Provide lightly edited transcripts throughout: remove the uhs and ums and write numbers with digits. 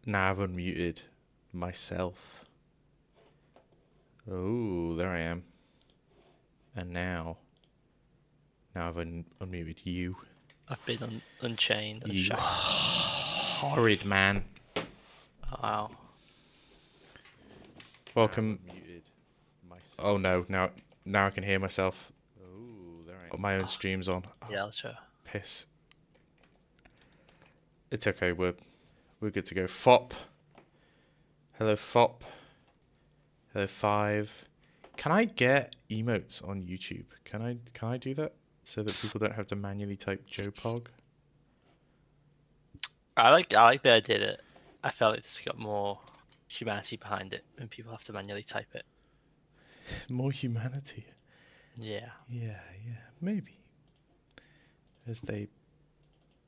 Now I've unmuted myself. Oh, there I am. And now I've unmuted you. I've been unchained and You shackled. horrid man. Wow. Welcome. Oh no, now I can hear myself. Oh, there I am. My own stream's on. Oh, Yeah, I'll show. piss. It's okay, we're good to go. Fop. Hello, Fop. Hello, 5. Can I get emotes on YouTube? Can I do that so that people don't have to manually type Joe Pog? I like the idea that I felt like this got more humanity behind it when people have to manually type it. More humanity. Yeah. Yeah, maybe. As they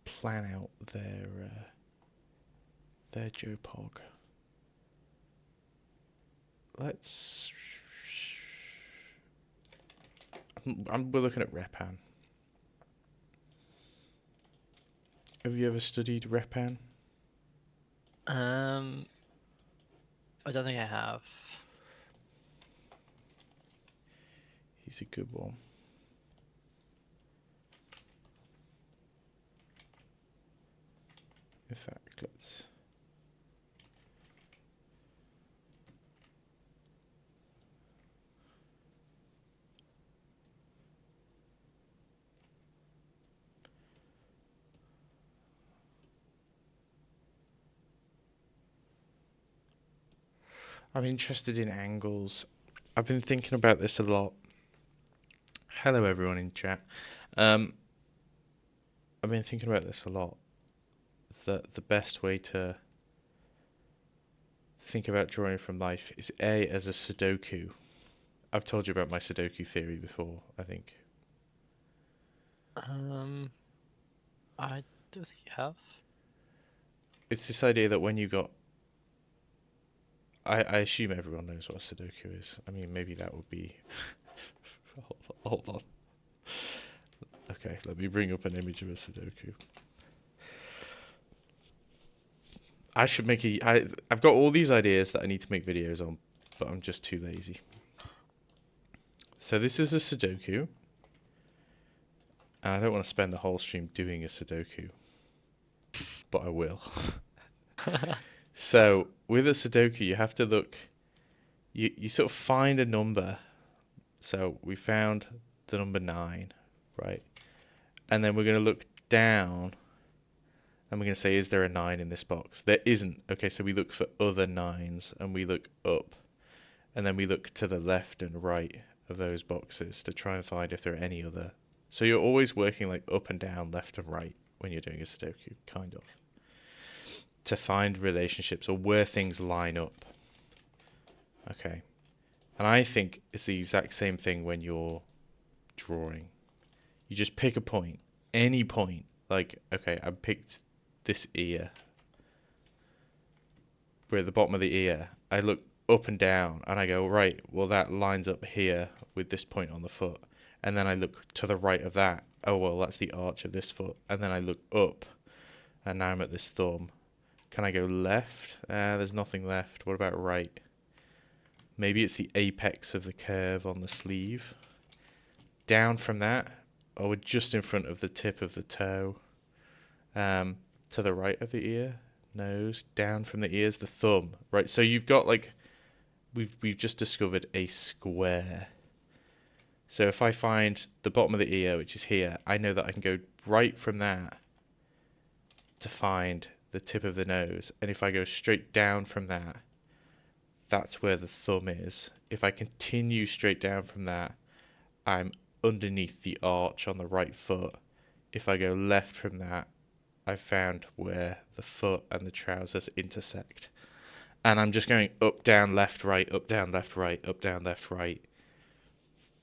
plan out their Joe Pog. We're looking at Repin. Have you ever studied Repin? I don't think I have. He's a good one. In fact, let's... I'm interested in angles. I've been thinking about this a lot. Hello everyone in chat. I've been thinking about this a lot. That the best way to think about drawing from life is as a Sudoku. I've told you about my Sudoku theory before, I think. I don't think you have. It's this idea that when you got... I assume everyone knows what a Sudoku is. I mean, maybe that would be... Hold on. Okay, let me bring up an image of a Sudoku. I should make I've got all these ideas that I need to make videos on, but I'm just too lazy. So this is a Sudoku. And I don't want to spend the whole stream doing a Sudoku, but I will. So with a Sudoku, you have to look, you sort of find a number. So we found the number 9, right? And then we're going to look down and we're going to say, is there a 9 in this box? There isn't. Okay, so we look for other 9s and we look up. And then we look to the left and right of those boxes to try and find if there are any other. So you're always working like up and down, left and right when you're doing a Sudoku, kind of. To find relationships or where things line up. Okay. And I think it's the exact same thing when you're drawing. You just pick a point, any point. Like, okay, I picked this ear. We're at the bottom of the ear. I look up and down and I go, right, well that lines up here with this point on the foot. And then I look to the right of that. Oh, well, that's the arch of this foot. And then I look up and now I'm at this thumb. Can I go left? There's nothing left. What about right? Maybe it's the apex of the curve on the sleeve. Down from that, or we're just in front of the tip of the toe. To the right of the ear, nose. Down from the ears, the thumb. Right, so you've got like, we've just discovered a square. So if I find the bottom of the ear, which is here, I know that I can go right from that to find the tip of the nose. And if I go straight down from that, that's where the thumb is. If I continue straight down from that, I'm underneath the arch on the right foot. If I go left from that, I've found where the foot and the trousers intersect. And I'm just going up, down, left, right, up, down, left, right, up, down, left, right,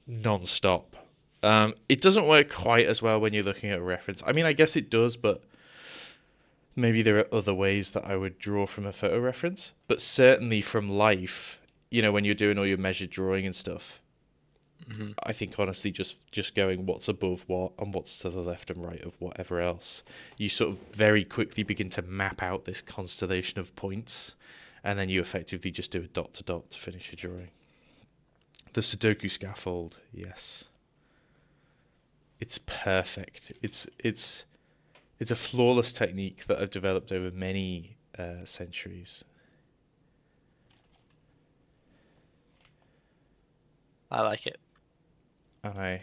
non-stop. It doesn't work quite as well when you're looking at a reference. I mean, I guess it does, but maybe there are other ways that I would draw from a photo reference. But certainly from life, you know, when you're doing all your measured drawing and stuff, Hmm. I think honestly, just going what's above what and what's to the left and right of whatever else, you sort of very quickly begin to map out this constellation of points, and then you effectively just do a dot to dot to finish your drawing. The Sudoku scaffold, yes, it's perfect. It's a flawless technique that I've developed over many centuries. I like it. And I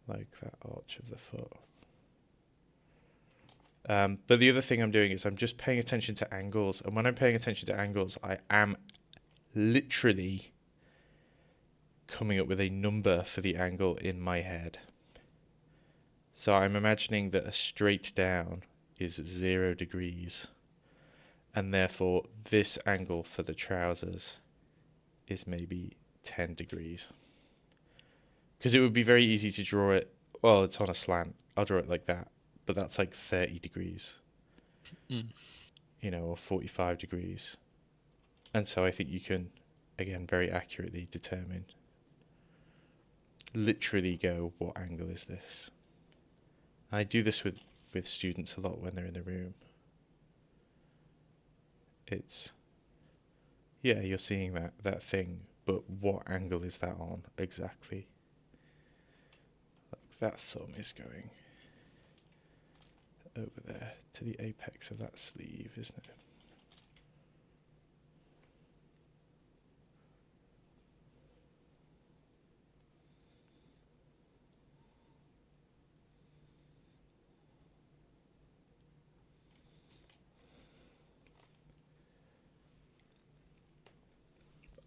like that arch of the foot. But the other thing I'm doing is I'm just paying attention to angles, and when I'm paying attention to angles, I am literally coming up with a number for the angle in my head. So I'm imagining that a straight down is 0 degrees, and therefore this angle for the trousers is maybe 10 degrees. Because it would be very easy to draw it, well, it's on a slant, I'll draw it like that, but that's like 30 degrees, Mm. or 45 degrees. And so I think you can, again, very accurately determine, literally go, what angle is this? I do this with students a lot when they're in the room. It's, yeah, you're seeing that thing, but what angle is that on exactly? Like that thumb is going over there to the apex of that sleeve, isn't it?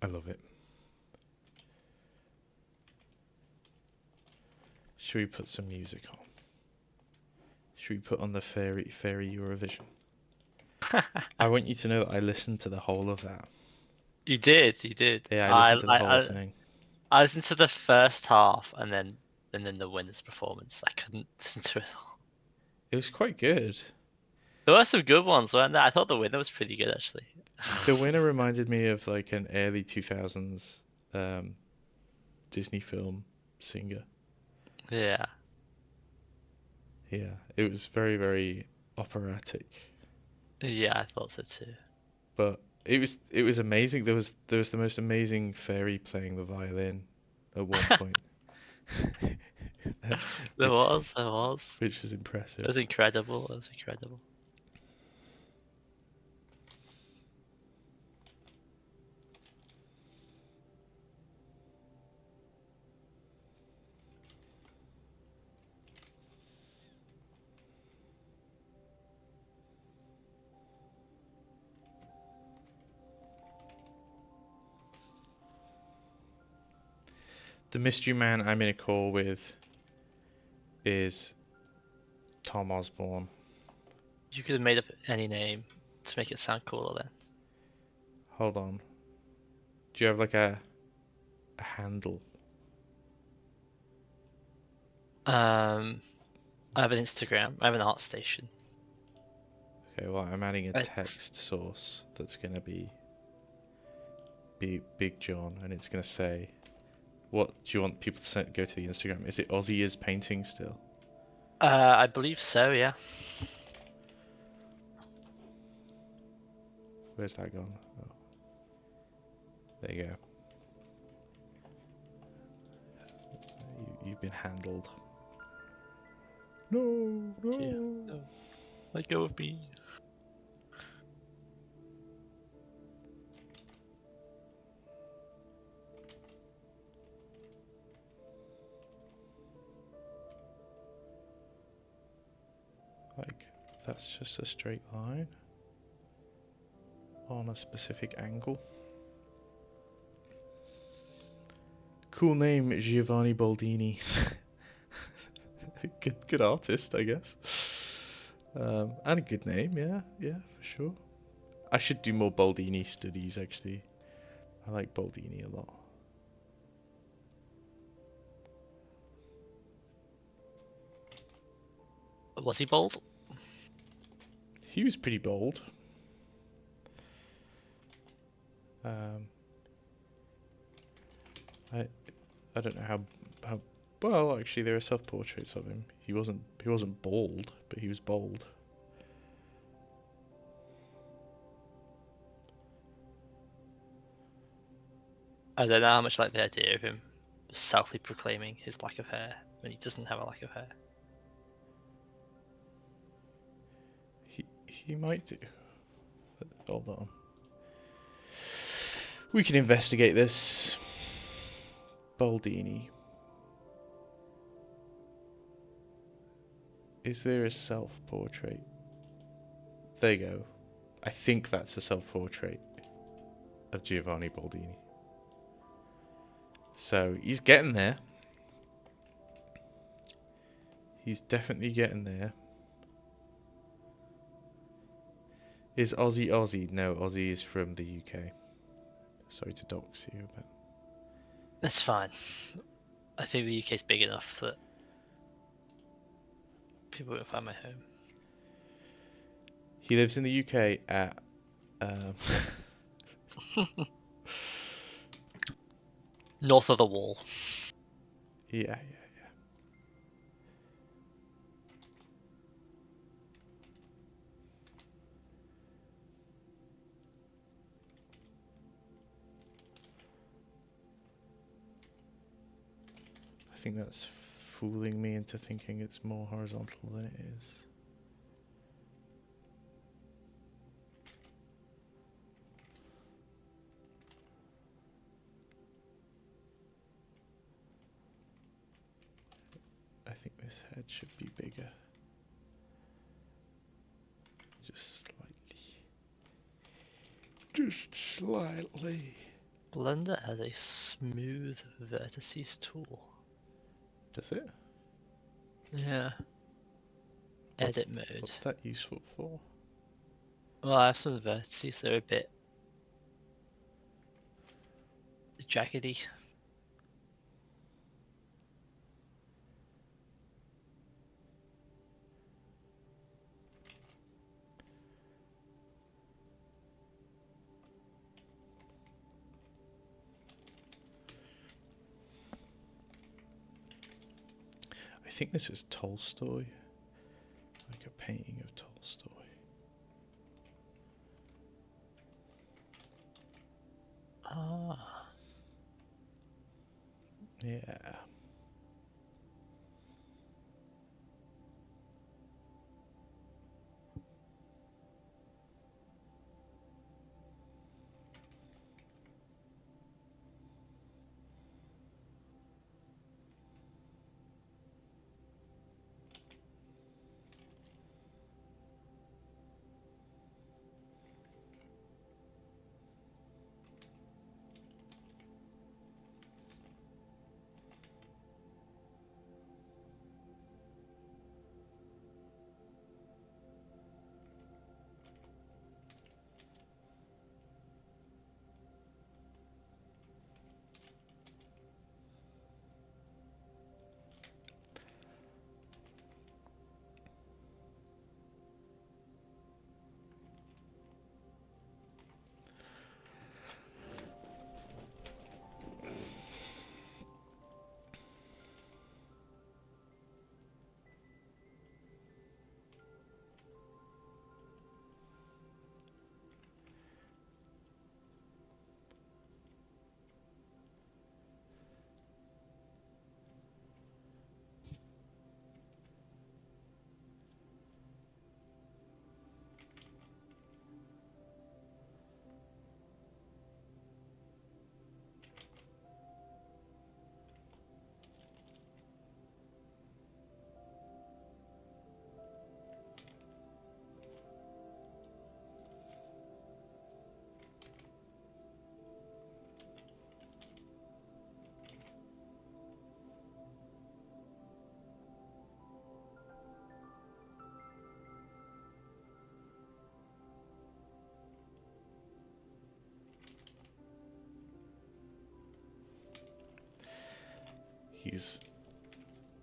I love it. Should we put some music on? Should we put on the fairy Eurovision? I want you to know that I listened to the whole of that. You did, you did. Yeah, I listened to the whole I thing. I listened to the first half and then the winners' performance. I couldn't listen to it all. It was quite good. There were some good ones, weren't there? I thought the winner was pretty good actually. The winner reminded me of like an early 2000s Disney film singer. Yeah. Yeah, it was very, very operatic, Yeah, I thought so too. but it was amazing. There was the most amazing fairy playing the violin at one point, There which was, there was. which was It impressive. was incredible. It was incredible. The mystery man I'm in a call with is Tom Osborne. You could have made up any name to make it sound cooler then. Hold on. Do you have like a handle? I have an Instagram. I have an art station. Okay, well I'm adding a It's text source that's gonna be Big John, and it's gonna say, what do you want people to go to the Instagram? Is it Aussie is painting still? I believe so, yeah. Where's that gone? Oh, there you go. You've been handled. No, no. Yeah. No. Let go of me. Like, that's just a straight line on a specific angle. Cool name, Giovanni Baldini. Good artist, I guess. And a good name, yeah, for sure. I should do more Baldini studies, actually. I like Baldini a lot. Was he bold? He was pretty bold. Um, I don't know how well actually there are self-portraits of him. He wasn't bald, but he was bold. I don't know how much I like the idea of him selfly proclaiming his lack of hair when he doesn't have a lack of hair. He might do. Hold on. We can investigate this. Baldini. Is there a self-portrait? There you go. I think that's a self-portrait of Giovanni Baldini. So he's getting there. He's definitely getting there. Is Aussie Aussie? No, Aussie is from the UK. Sorry to dox you, but That's fine. I think the UK is big enough that people won't find my home. he lives in the UK at North of the wall. yeah. I think that's fooling me into thinking it's more horizontal than it is. I think this head should be bigger. Just slightly. Just slightly. Blender has a smooth vertices tool. Does it? Yeah. Edit mode. What's that useful for? Well, I have some vertices that are a bit jaggedy. I think this is Tolstoy. Like a painting of Tolstoy. Ah. Yeah.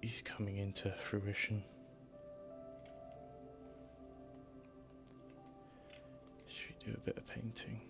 He's coming into fruition. Should we do a bit of painting?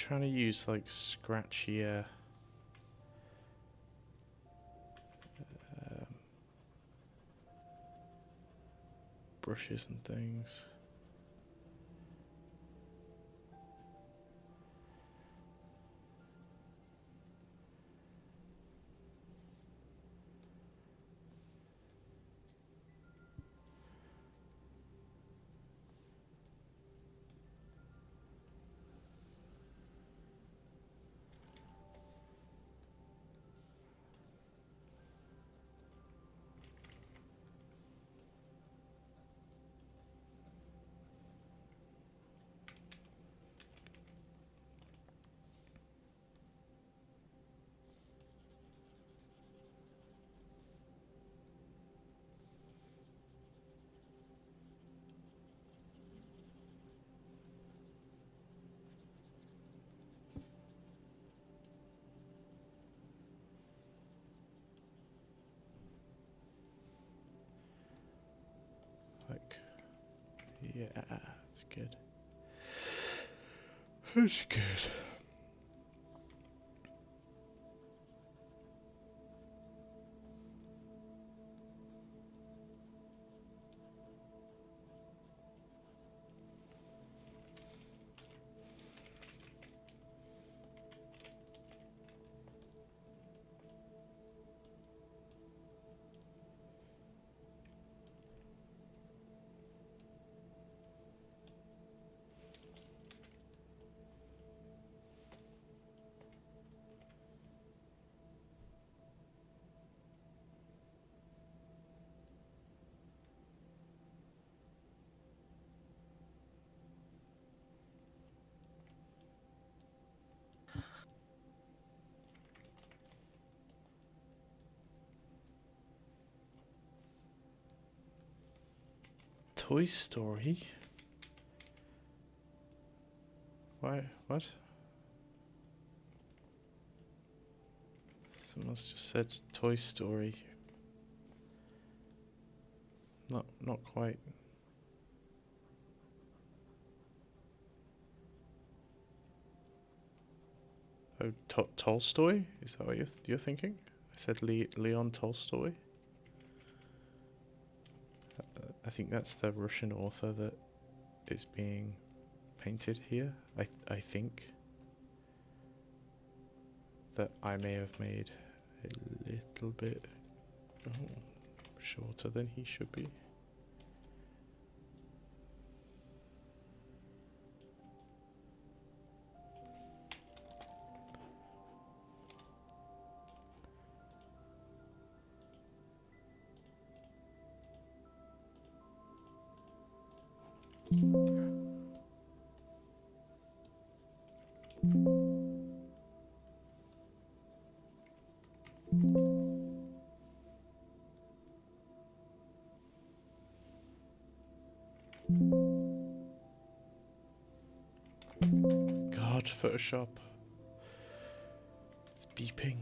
trying to use like scratchier um, brushes and things. Like, yeah, that's good. That's good. Toy Story? Why? What? Someone's just said Toy Story. Not quite. Oh, Tolstoy? Is that what you're thinking? I said Leon Tolstoy. I think that's the Russian author that is being painted here. I think that I may have made a little bit shorter than he should be. God, Photoshop. It's beeping.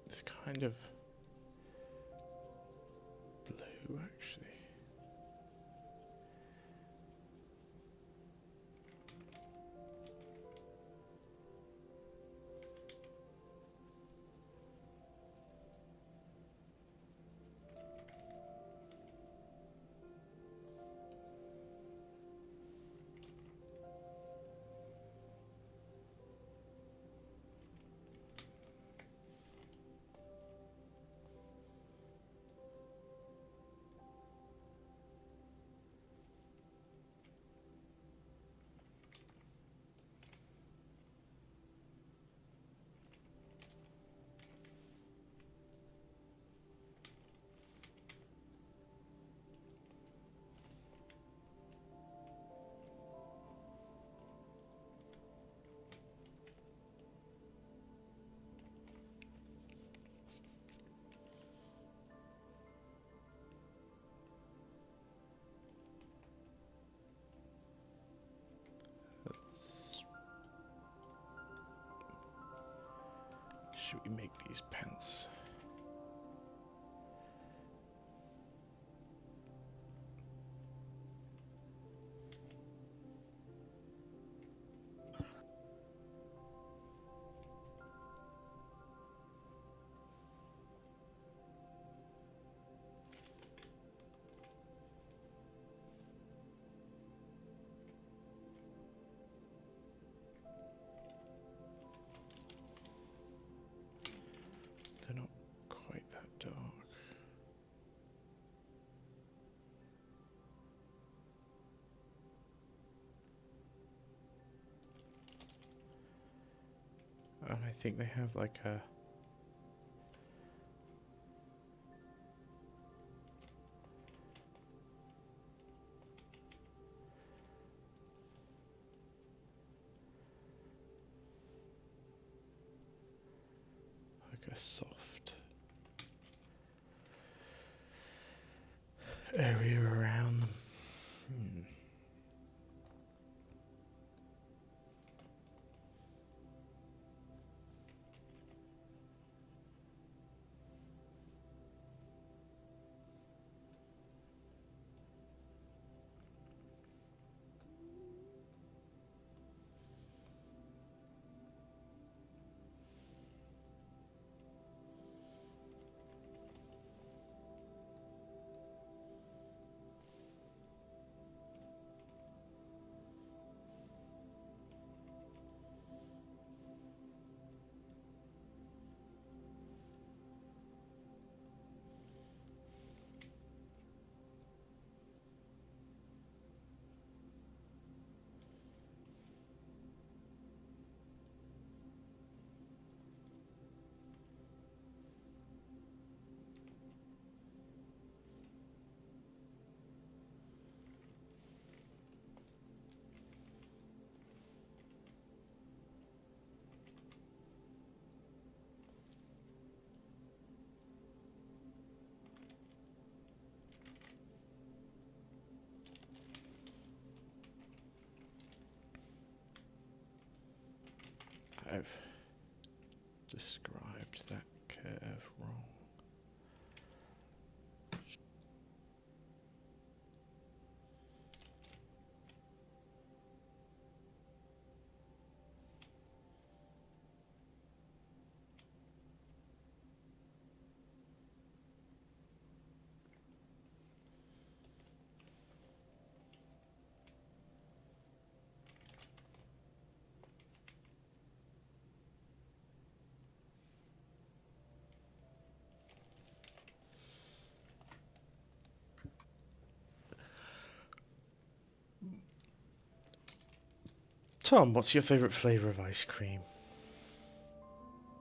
It's kind of blue, actually. Should we make these pants? They're not quite that dark. And I think they have like a soft area around them. I've described that curve wrong. Tom, what's your favourite flavour of ice cream?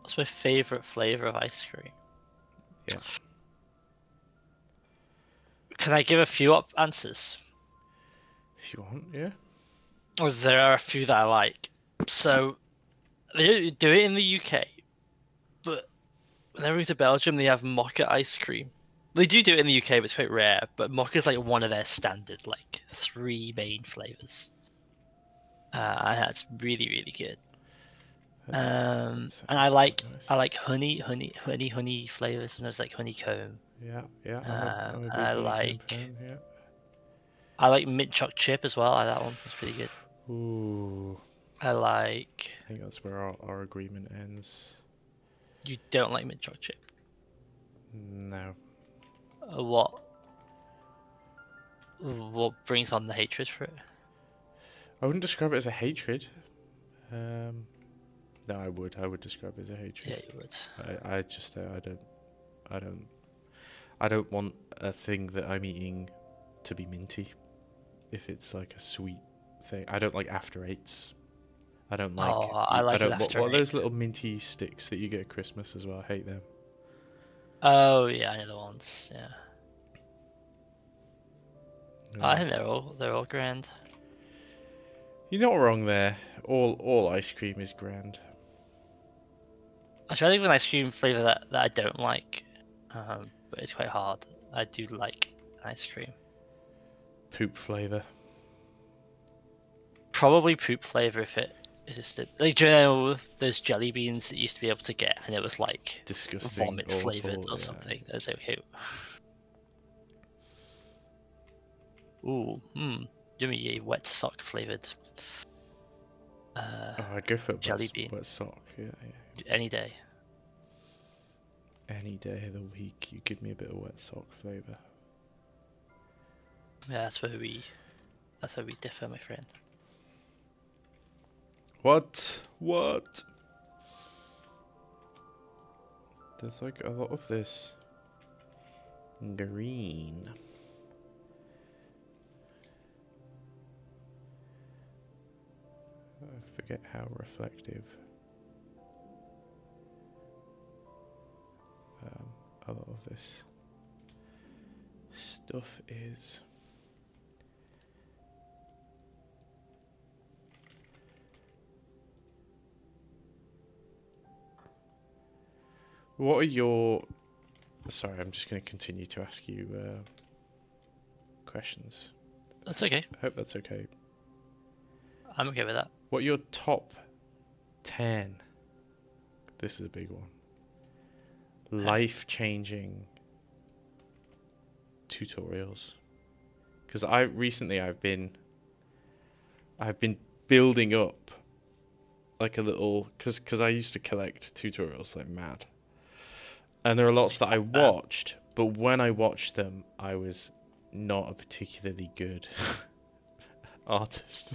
What's my favourite flavour of ice cream? Yeah. Can I give a few answers? If you want, yeah. Because there are a few that I like. So, they do it in the UK, but whenever we go to Belgium, they have mocha ice cream. They do it in the UK, but it's quite rare. But mocha is like one of their standard, like 3 main flavors. And that's really, really good. And I like honey flavors. Sometimes like honeycomb. Yeah, I'm a big I honeycomb fan. Yeah. I like mint choc chip as well. I like that one. It's pretty good. Ooh. I like. I think that's where our agreement ends. You don't like mint choc chip. No. What? What brings on the hatred for it? I wouldn't describe it as a hatred. No, I would describe it as a hatred. Yeah, you would. I just I don't want a thing that I'm eating to be minty. If it's like a sweet thing, I don't like after eights. I don't like. Oh, I like it after what are those eight. little minty sticks that you get at Christmas as well? I hate them. Oh yeah, I know the ones. Yeah. No. I think they're all grand. You're not wrong there. All ice cream is grand. Actually, I think of an ice cream flavor that I don't like, but it's quite hard. I do like ice cream. Poop flavor. Probably poop flavor if it existed. Like, do you know those jelly beans that you used to be able to get, and it was like Disgusting, vomit flavored awful. or Yeah. something? That's okay. Ooh, yummy, wet sock flavored. Oh, I'd go for a Jelly bean. wet sock. Yeah, yeah. Any day. Any day of the week, you give me a bit of wet sock flavour. Yeah, that's where we differ, my friend. What? What? There's like a lot of this green. I forget how reflective a lot of this stuff is. What are your... Sorry, I'm just going to continue to ask you questions. That's okay. I hope that's okay. I'm okay with that. What are your top 10? This is a big one. Life-changing tutorials. Because I've been building up like a little... Because I used to collect tutorials like mad. And there are lots that I watched, but when I watched them, I was not a particularly good artist.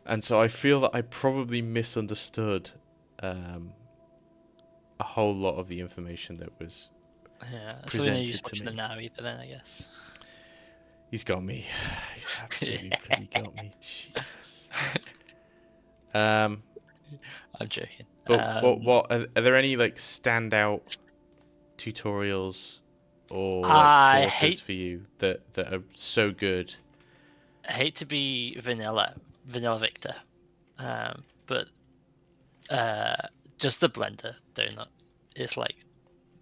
And so I feel that I probably misunderstood a whole lot of the information that was probably presented watching to them me. now either then, I guess. He's got me. He's absolutely bloody got me. Jesus. I'm joking. But what are there any like standout tutorials or I like, courses hate- for you that are so good? I hate to be vanilla Victor, but just the Blender donut is like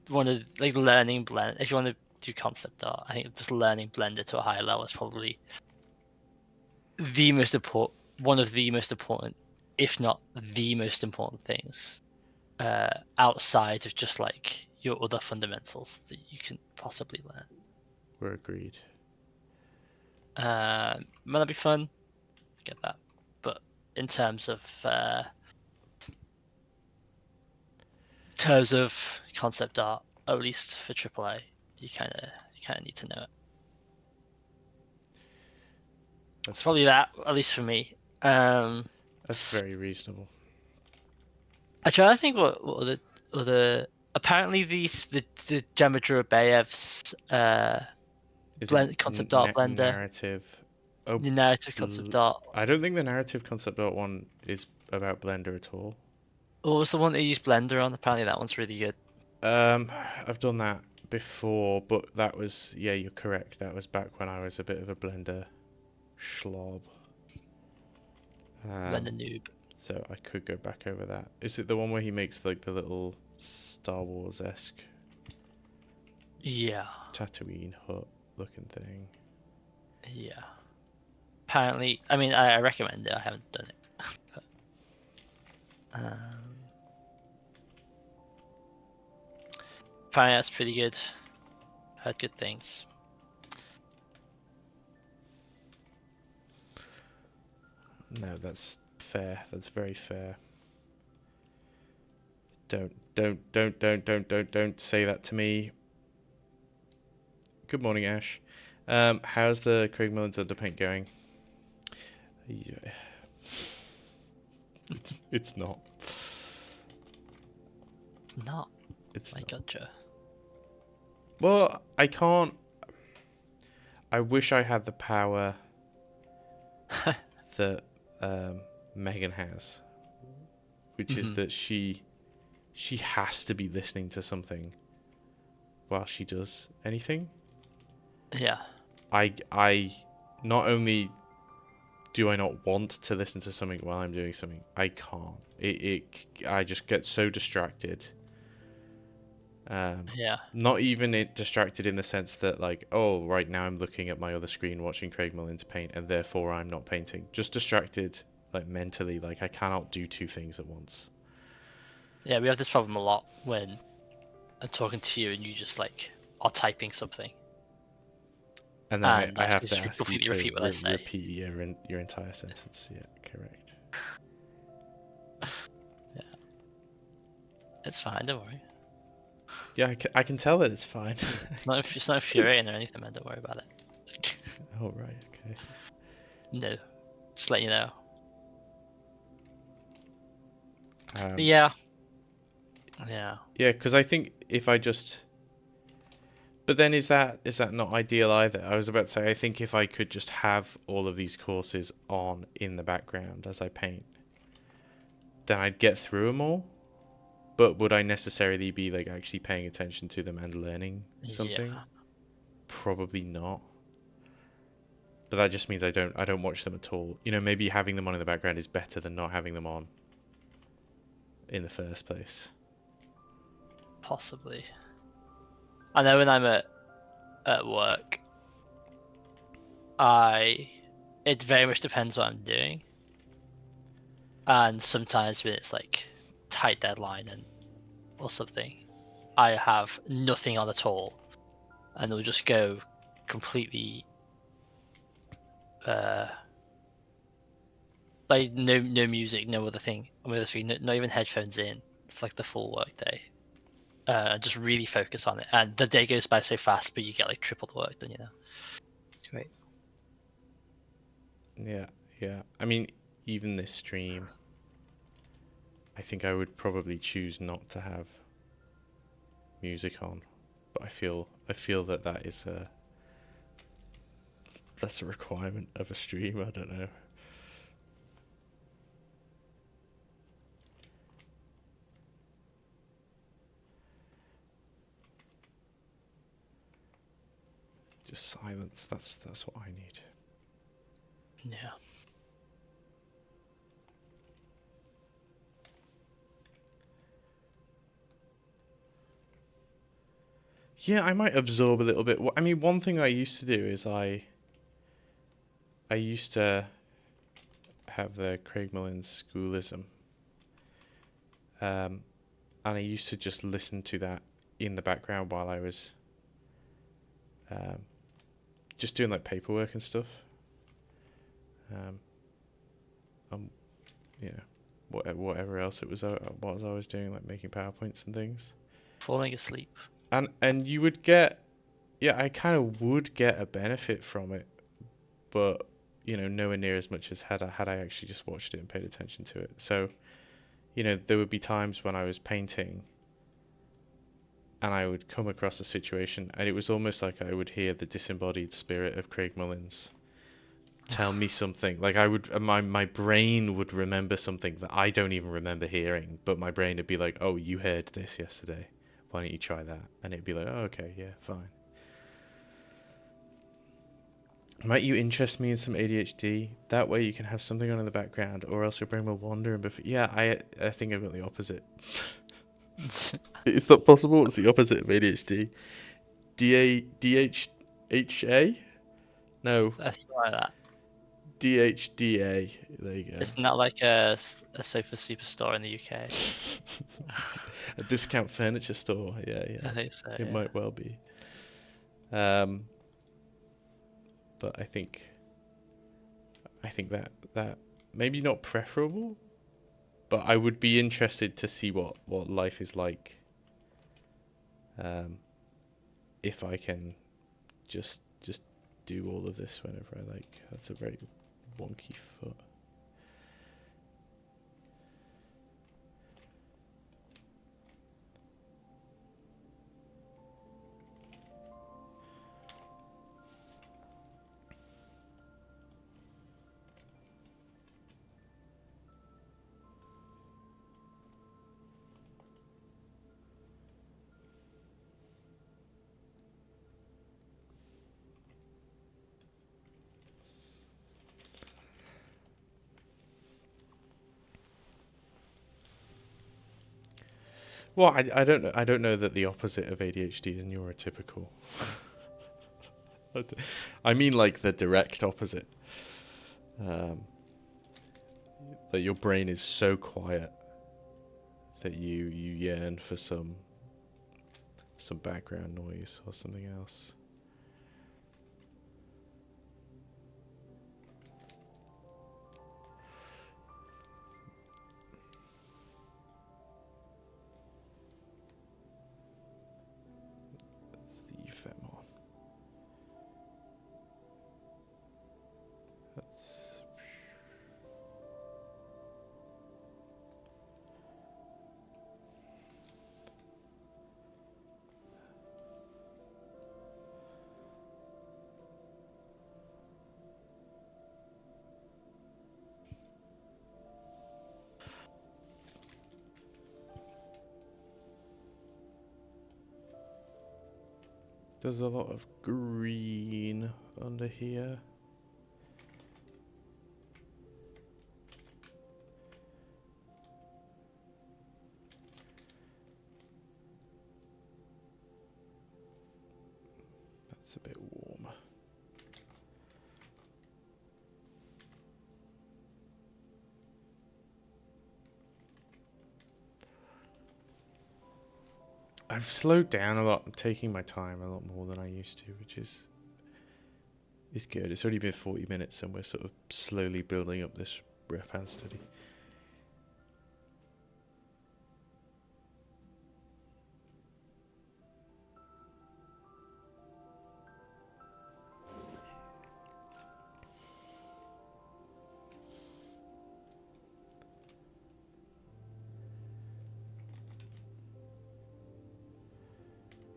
one of like learning blend. If you want to do concept art, I think just learning Blender to a higher level is probably the most important, one of the most important, if not the most important things, outside of just like your other fundamentals that you can possibly learn. We're agreed. Might that be fun? Get that, but in terms of concept art, at least for AAA, you kind of need to know it. It's probably that, at least for me. That's very reasonable. I try to think what other. Apparently, the Geometry Bayev's concept art blender, narrative? Oh, the narrative concept art. I don't think the narrative concept art one is about Blender at all. What was the one that you used Blender on? Apparently, that one's really good. I've done that before, but that was, yeah, you're correct. That was back when I was a bit of a Blender schlob. Blender noob. So I could go back over that. Is it the one where he makes like the little Star Wars-esque Yeah. Tatooine hut looking thing? Yeah. Apparently, I mean, I recommend it. I haven't done it. But, apparently, that's pretty good. Heard good things. No, that's fair. That's very fair. Don't say that to me. Good morning, Ash. How's the Craig Mullins underpaint going? It's not. Not. It's I not. gotcha. Well, I can't. I wish I had the power that Megan has, which is that she has to be listening to something while she does anything. Yeah. I not only do I not want to listen to something while I'm doing something, I can't. I just get so distracted. Yeah. Not even distracted in the sense that like, oh, right now I'm looking at my other screen watching Craig Mullins paint and therefore I'm not painting. Just distracted like mentally. Like I cannot do two things at once. Yeah, we have this problem a lot when I'm talking to you and you just like are typing something, And then and I I have to have to just ask you completely to repeat what I say. repeat your entire sentence. Yeah, correct. Yeah, it's fine. Don't worry. Yeah, I can tell that it's fine. It's not infuriating or anything, man. Don't worry about it. Oh, right, okay. No, just let you know. Um, Yeah. Yeah. yeah, because I think if I just... But then is that not ideal either? I was about to say, I think if I could just have all of these courses on in the background as I paint, then I'd get through them all. But would I necessarily be like actually paying attention to them and learning something? Yeah. Probably not. But that just means I don't watch them at all. You know, maybe having them on in the background is better than not having them on in the first place. Possibly. I know when I'm at work, it very much depends what I'm doing. And sometimes when it's like tight deadline or something, I have nothing on at all, and it'll just go completely like no music, no other thing on the other screen, not even headphones in for like the full work day. And just really focus on it, and the day goes by so fast, but you get like triple the work done. It's great. Yeah, yeah. I mean, even this stream, I think I would probably choose not to have music on, but I feel that that's a requirement of a stream. I don't know. Just silence. That's what I need. Yeah. Yeah, I might absorb a little bit. I mean, one thing I used to do is I used to have the Craig Mullins schoolism, and I used to just listen to that in the background while I was um, just doing like paperwork and stuff. Um, you know, whatever else it was, what I was doing, like making PowerPoints and things. Falling asleep. And you would get, yeah, I kind of would get a benefit from it, but you know, nowhere near as much as had I actually just watched it and paid attention to it. So, you know, there would be times when I was painting, and I would come across a situation, and it was almost like I would hear the disembodied spirit of Craig Mullins tell me something. Like I would, my brain would remember something that I don't even remember hearing, but my brain would be like, "Oh, you heard this yesterday. Why don't you try that?" And it'd be like, "Oh, okay, yeah, fine." Might you interest me in some ADHD? That way you can have something on in the background, or else your brain will wander and yeah, I think I've got the opposite. Is that possible? It's the opposite of ADHD. DHA? No. That's like that. DHDA. There you go. It's not like a sofa superstore in the UK. A discount furniture store. Yeah, I yeah. think so. It Yeah. might well be. But I think that maybe not preferable, but I would be interested to see what life is like. If I can just do all of this whenever I like. That's a very wonky foot. Well, I don't know that the opposite of ADHD is neurotypical. I mean, like the direct opposite. that your brain is so quiet that you yearn for some background noise or something else. That's the Femon. That's there's a lot of green under here. That's a bit warm. I've slowed down a lot. I'm taking my time a lot more than I used to, which is good. It's already been 40 minutes and we're sort of slowly building up this Repin study.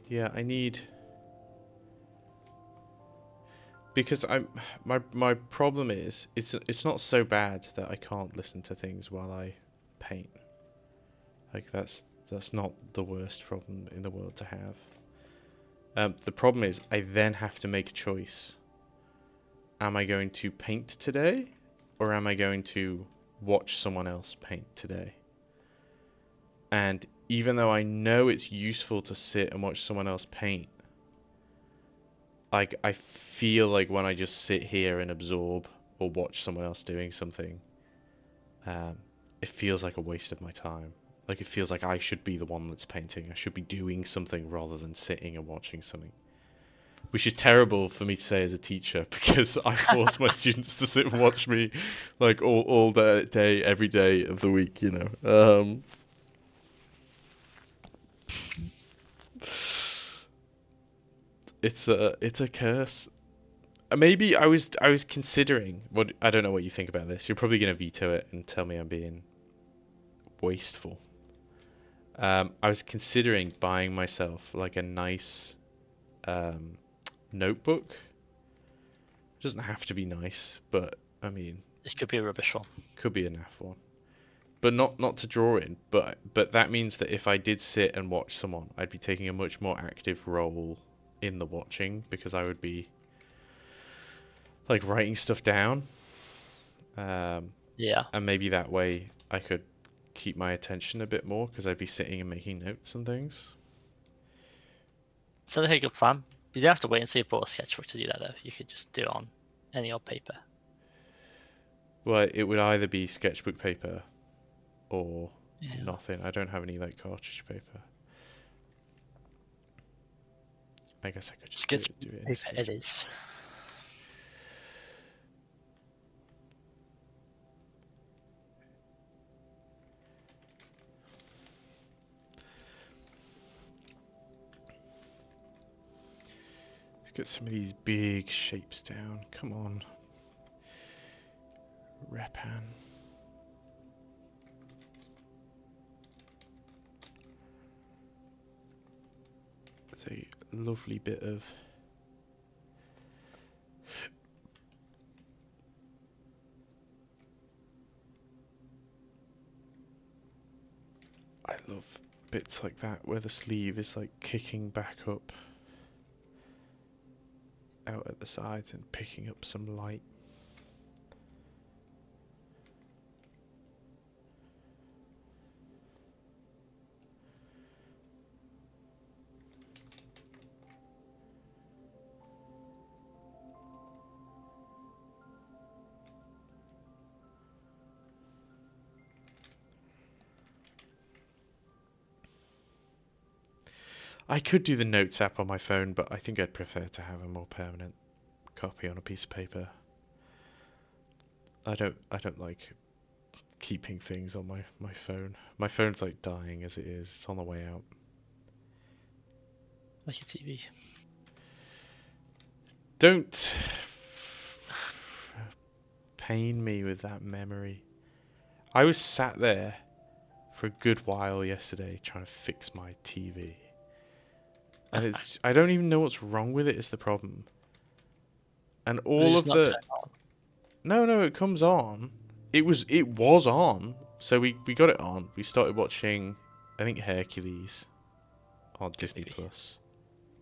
Yeah, I need, because my problem is it's not so bad that I can't listen to things while I paint. Like that's not the worst problem in the world to have. The problem is I then have to make a choice. Am I going to paint today, or am I going to watch someone else paint today? And even though I know it's useful to sit and watch someone else paint, like I feel like when I just sit here and absorb or watch someone else doing something, it feels like a waste of my time. Like it feels like I should be the one that's painting. I should be doing something rather than sitting and watching something. Which is terrible for me to say as a teacher, because I force my students to sit and watch me like all day, every day of the week, you know. It's a curse. Maybe I was considering, what, I don't know what you think about this. You're probably gonna veto it and tell me I'm being wasteful. I was considering buying myself like a nice notebook. It doesn't have to be nice, but I mean, It could be a rubbish one. could be a naff one. But not to draw in, but that means that if I did sit and watch someone, I'd be taking a much more active role in the watching, because I would be like writing stuff down. Yeah. And maybe that way I could keep my attention a bit more, because I'd be sitting and making notes and things. Sounds like a good plan. You don't have to wait until you bought a sketchbook to do that though. You could just do it on any old paper. Well, it would either be sketchbook paper or Yeah. nothing. I don't have any like cartridge paper. I guess I could It's just good do it in a paper. It sketchbook. is. Let's get some of these big shapes down. Come on. Repin. It's a lovely bit of I love bits like that where the sleeve is like kicking back up out at the sides and picking up some light. I could do the notes app on my phone, but I think I'd prefer to have a more permanent copy on a piece of paper. I don't like keeping things on my phone. My phone's like dying as it is. It's on the way out. Like a TV. Don't pain me with that memory. I was sat there for a good while yesterday trying to fix my TV. And I don't even know what's wrong with it is the problem. And It's all just of not the turned on. No, it comes on. It was on. So we got it on. We started watching I think Hercules on Disney Maybe. Plus,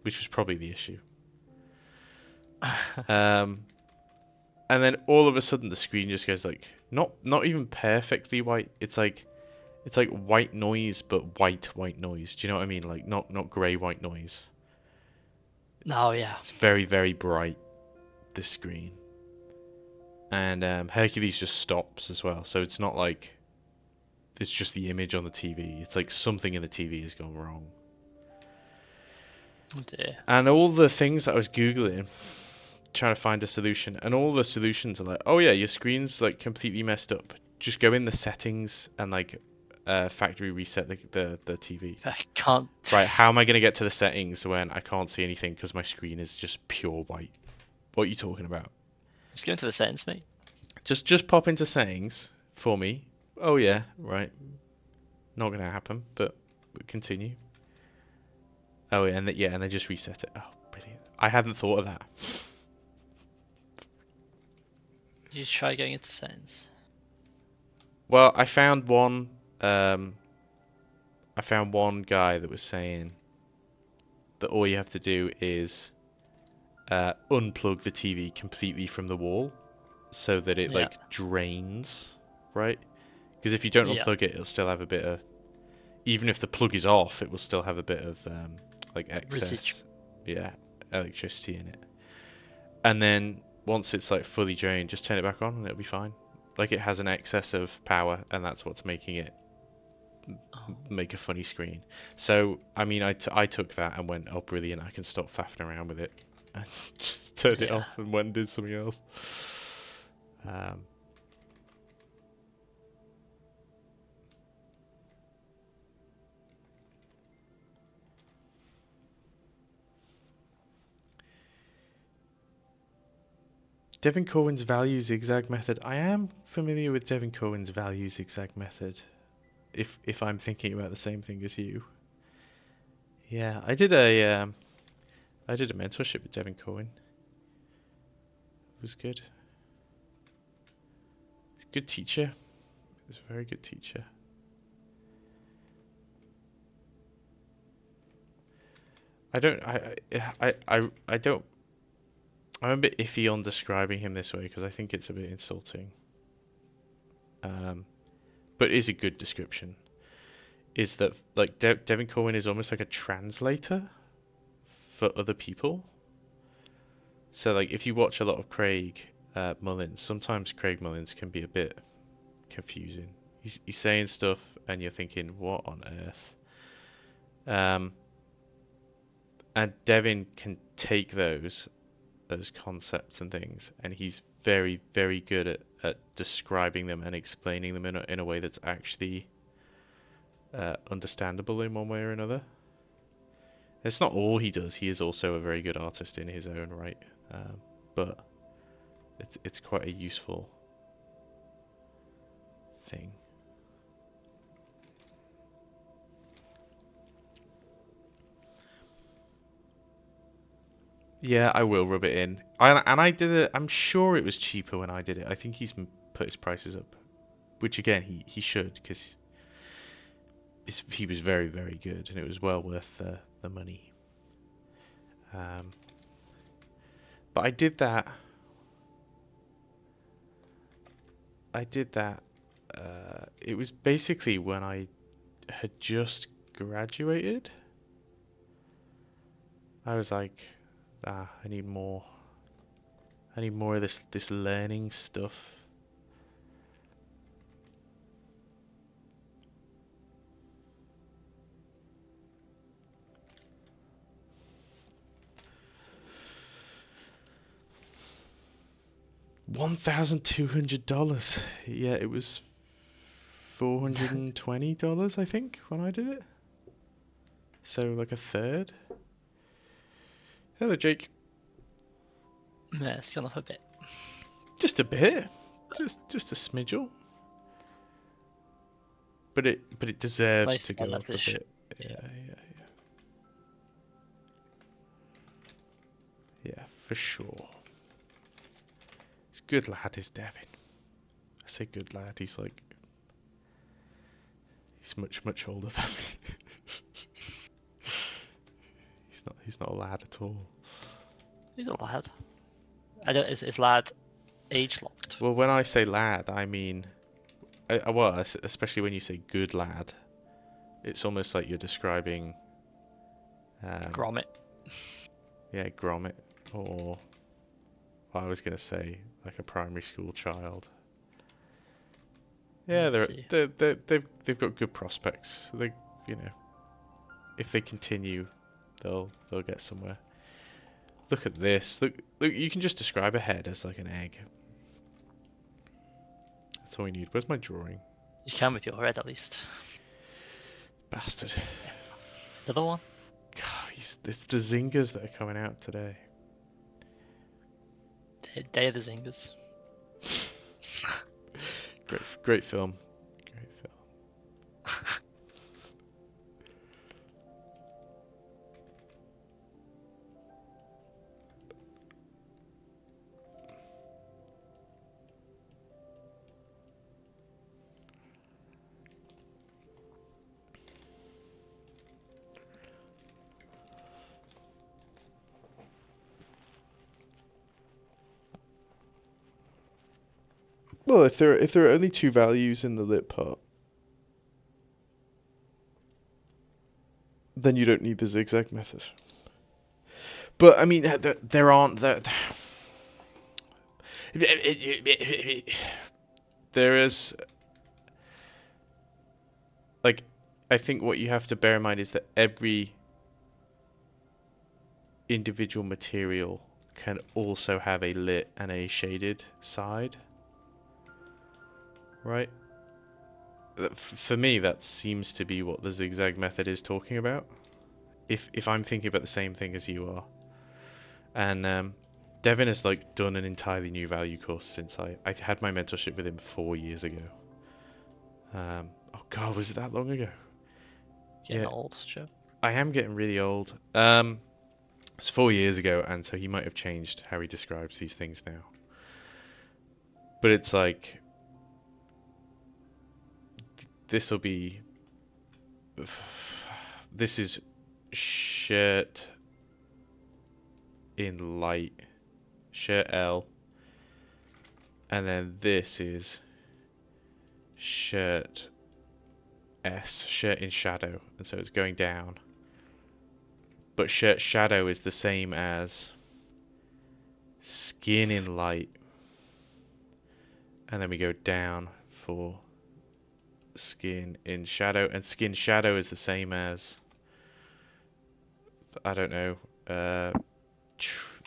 which was probably the issue. Um and then all of a sudden the screen just goes like not even perfectly white. It's like white noise but white noise. Do you know what I mean? Like not grey white noise. No, yeah. It's very very bright, this screen. And Hercules just stops as well. So it's not like it's just the image on the TV. It's like something in the TV has gone wrong. Oh dear. And all the things that I was Googling, trying to find a solution, and all the solutions are like, oh yeah, your screen's like completely messed up. Just go in the settings and like factory reset the TV. I can't. Right, how am I going to get to the settings when I can't see anything because my screen is just pure white? What are you talking about? Just go into the settings, mate. Just pop into settings for me. Oh yeah, right. Not gonna happen, but we continue. Oh yeah, and they just reset it. Oh, brilliant! I hadn't thought of that. You try going into settings. Well, I found one. I found one guy that was saying that all you have to do is unplug the TV completely from the wall, so that it Yeah. like drains, right? Because if you don't Yeah. unplug it, it'll still have a bit of. Even if the plug is off, it will still have a bit of like excess, Residue. yeah, electricity in it. And then once it's like fully drained, just turn it back on and it'll be fine. Like it has an excess of power, and that's what's making it Oh. make a funny screen. So I mean, I took that and went, oh brilliant, I can stop faffing around with it, and just turned it Yeah. off and went and did something else. Um, Devin Cohen's value zigzag method. I am familiar with Devin Cohen's value zigzag method. If I'm thinking about the same thing as you. Yeah, I did a mentorship with Devin Cohen. It was good. He's a good teacher. He's a very good teacher. I don't I don't I'm a bit iffy on describing him this way because I think it's a bit insulting. But it is a good description. Is that like Devin Cohen is almost like a translator for other people. So like if you watch a lot of Craig Mullins, sometimes Craig Mullins can be a bit confusing. He's saying stuff and you're thinking, what on earth? And Devin can take those concepts and things, and he's very, very good at describing them and explaining them in a way that's actually understandable in one way or another. It's not all he does. He is also a very good artist in his own right, but it's quite a useful thing. Yeah, I will rub it in. I did it. I'm sure it was cheaper when I did it. I think he's put his prices up, which again he should, because he was very very good and it was well worth the money. But I did that. It was basically when I had just graduated. I was like, I need more. I need more of this learning stuff. $1,200. Yeah, it was $420, I think, when I did it. So like a third. Hello, Jake. Yeah, it's gone up a bit. Just a bit. Just a smidgel. But it deserves Nice to go up a stylistic. bit. Yeah. Yeah, for sure. He's a good lad, is Devin. I say good lad, he's much older than me. He's not a lad at all. He's a lad. I don't. Is lad age locked? Well, when I say lad, I mean, well, especially when you say good lad, it's almost like you're describing. Grommet. Yeah, Grommet, or I was gonna say like a primary school child. Yeah, they've got good prospects. They, you know, if they continue, they'll get somewhere. Look at this. Look, you can just describe a head as like an egg. That's all we need. Where's my drawing? You can with your red at least. Bastard. Another one. God, it's the zingers that are coming out today. Day of the Zingers. Great film. Great film. Well, if there are only two values in the lit part, then you don't need the zigzag method. But I mean, there aren't there is like, I think what you have to bear in mind is that every individual material can also have a lit and a shaded side. Right? For me, that seems to be what the zigzag method is talking about. If I'm thinking about the same thing as you are. And Devin has like done an entirely new value course since I had my mentorship with him 4 years ago. Oh God, was it that long ago? Getting old, Joe. I am getting really old. It's 4 years ago, and so he might have changed how he describes these things now. But it's like, this is shirt in light, shirt L, and then this is shirt S, shirt in shadow, and so it's going down. But shirt shadow is the same as skin in light, and then we go down for skin in shadow, and skin shadow is the same as, I don't know,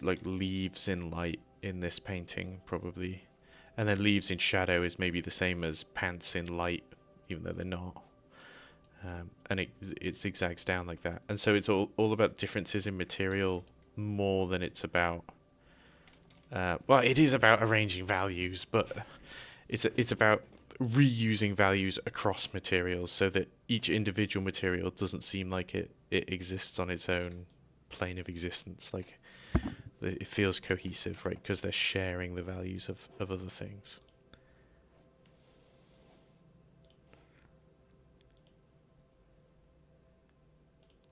like leaves in light in this painting probably, and then leaves in shadow is maybe the same as pants in light, even though they're not. And it zigzags down like that, and so it's all about differences in material more than it's about. Well, it is about arranging values, but it's about reusing values across materials so that each individual material doesn't seem like it exists on its own plane of existence. Like, it feels cohesive, right? Because they're sharing the values of other things.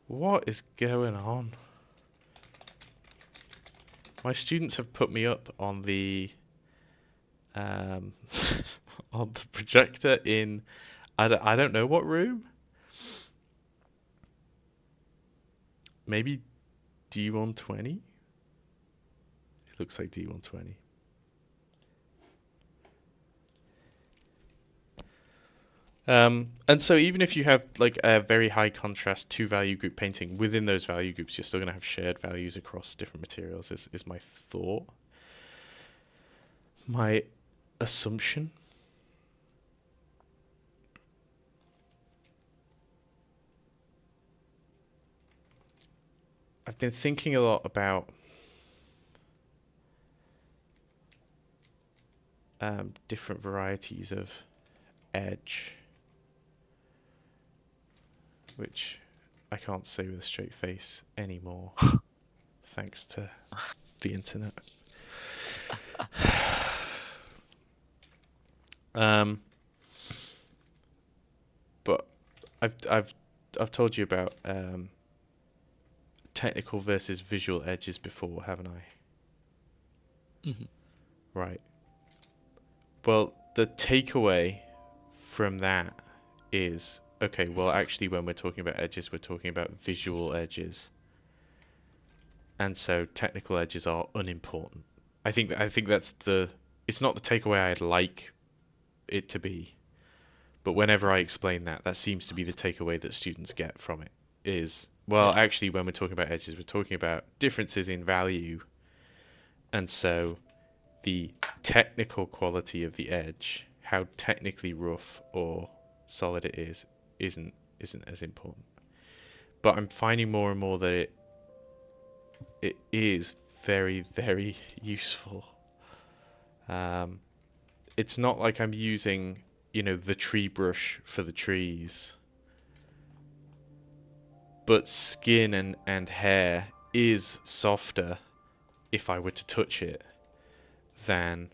What is going on? My students have put me up on the on the projector in I don't know what room. Maybe D120? It looks like D120. And so even if you have like a very high contrast two value group painting, within those value groups you're still going to have shared values across different materials is my thought. My assumption. I've been thinking a lot about different varieties of edge, which I can't say with a straight face anymore, thanks to the internet. Um, but I've told you about technical versus visual edges before, haven't I? Mhm. Right. Well, the takeaway from that is okay, well, actually, when we're talking about edges, we're talking about visual edges. And so technical edges are unimportant. I think that's the it's not the takeaway I'd like it to be, but whenever I explain that, that seems to be the takeaway that students get from it is, well, Yeah. actually, when we're talking about edges, we're talking about differences in value, and so the technical quality of the edge, how technically rough or solid it is, isn't as important. But I'm finding more and more that it is very, very useful. Um, it's not like I'm using, the tree brush for the trees, but skin and hair is softer if I were to touch it than,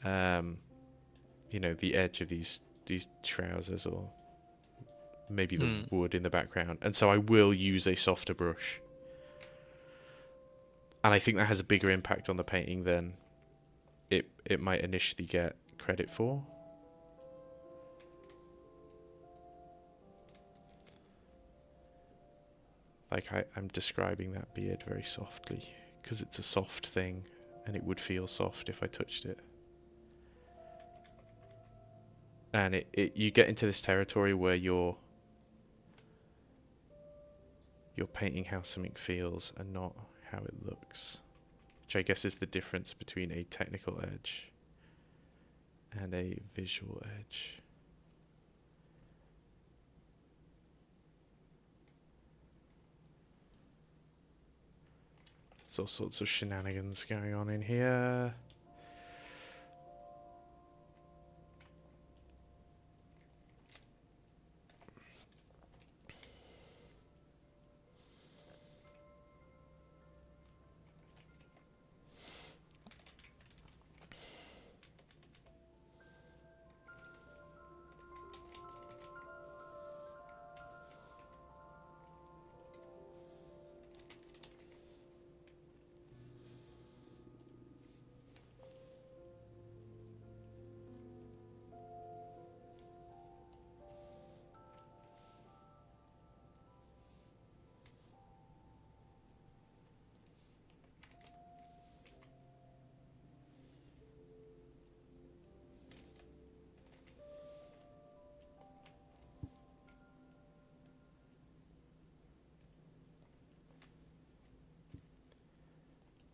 um, the edge of these trousers or maybe the Hmm. wood in the background. And so I will use a softer brush. And I think that has a bigger impact on the painting than it might initially get credit for. Like I'm describing that beard very softly because it's a soft thing and it would feel soft if I touched it. And you get into this territory where you're painting how something feels and not how it looks, which I guess is the difference between a technical edge and a visual edge. There's all sorts of shenanigans going on in here.